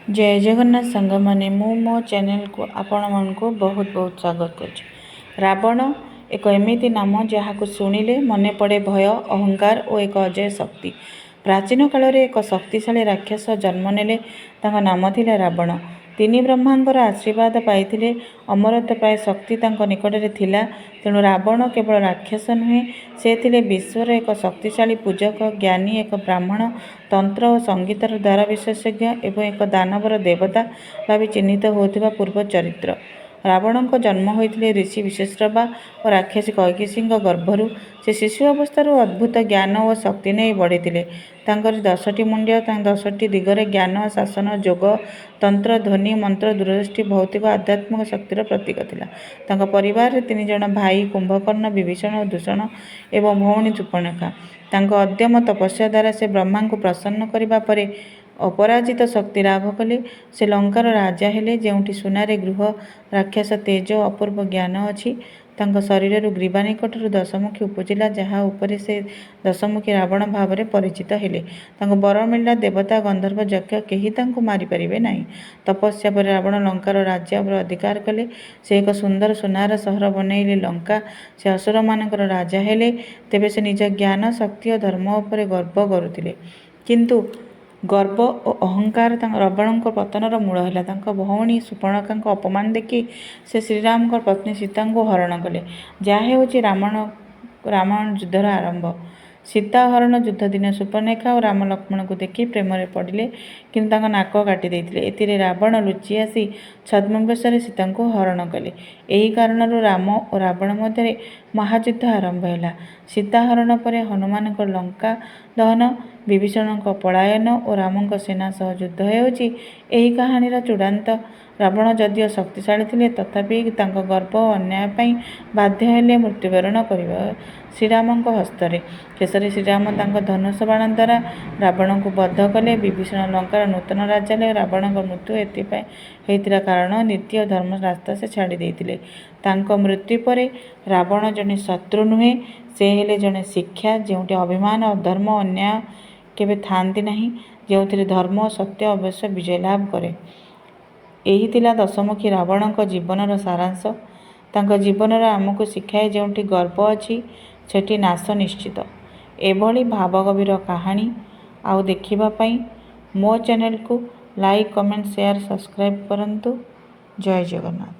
जय जगन्नाथ सांग मैंने मो चैनल को आपण मन को बहुत बहुत स्वागत कर। रावण एक एमिति नाम जहाँ शुणिले मने पड़े भय अहंकार और एक अजय शक्ति। प्राचीन काल रे एक शक्तिशाली राक्षस जन्म नेले तांका नाम थिला रावण। तीन ब्रह्मांकर आशीर्वाद पाइथिले अमरत्व प्राय शक्ति तांको निकटरे थिला। तेणु रावण केवल राक्षस नुहे, से थिले विश्वर एक शक्तिशाली पूजक, ज्ञानी, एक ब्राह्मण, तंत्र और संगीतर द्वारा विशेषज्ञ एवं एक दानवर देवता भाव चिन्हित होता पूर्व चरित्र। रावण को जन्म होते ऋषि विशेषरवा और राक्षसी कैकेयी गर्भरू। से शिशु अवस्थार अद्भुत ज्ञान और शक्ति नहीं बढ़ी थे। 10टी मुंड्य 10टी दिगरे ज्ञान, शासन, जोग, तंत्र, ध्वनि, मंत्र, दूरदृष्टि, भौतिक आध्यात्मिक शक्तिर प्रतीक थिला। परिवार 3 जन भाई कुंभकर्ण, विभीषण और दूषण एवं भौणी सुपर्णखा। अद्यम तपस्या द्वारा से ब्रह्मा को प्रसन्न करने पर अपराजित शक्ति लाभ कले। से लंकार राजा हेले, जेउठी सुनारे गृह, राक्षस तेज, अपूर्व ज्ञान अच्छी। शरीर ग्रीवा निकटर दशमुखी उपजिला, जहाँ उपरे से दशमुखी रावण भाव में परिचित हेले। बर मिलला देवता, गंधर्व, यज्ञ केही तांको मारी परिबे नाही। तपस्या पर रावण लंकार राज्य पर अधिकार कले। से एक सुंदर सुनार सहर बनैले लंका। से असुर मानकर राजा हेले। तेबे से निज ज्ञान, शक्ति और धर्म उपर गर्व करुथिले। किंतु गर्व और अहंकार रावण पतनर मूल है। भौणी सुपर्णखा अपमान देखि से श्रीराम पत्नी सीता को हरण कले। जहाँ हूँ रामायण युद्धर आरंभ। सीता हरण युद्ध दिन सुपर्णखा और राम लक्ष्मण को देखि प्रेम में पड़े, किंतु नाक काटी देथिले। एतिरे रावण लुचि आसी छद्मवेश सीता को हरण कले। यही कारण राम और रावण मध्य महायुद्ध आरंभ है। सीता हरण पर हनुमान लंका दहन, विभीषण पलायन और राम सेना सह युद्ध होउछि एही कहानीर चूड़ांत। रावण जदिओ शक्तिशाली थिले, तथापि गर्व और अन्याय बाध्य हेले मृत्युवरण करबा श्रीराम हस्तरे। शेषे श्रीराम धनुष बाण द्वारा रावण को बध कले। विभीषण लंकार नूतन राजा ले। रावण मृत्यु होता कारण नीति और धर्म रास्ता से छाड़ी देथिले। मृत्यु पर रावण जने शत्रु नुहे, से हेले जने शिक्षा, जोटी अभिमान और धर्म अन्याय केबे थांती नहीं, जो धर्म और सत्य अवश्य विजय लाभ करे। यही थिला दशमुखी रावण जीवनर सारांश। जीवन आमको शिखाए, जोटी गर्व अच्छी सेठी नाश निश्चित। एभली भावगभीर कहानी आउ देखिबा पई मो चैनल को लाइक, कमेंट, शेयर, सब्सक्राइब करंतु। जय जगन्नाथ।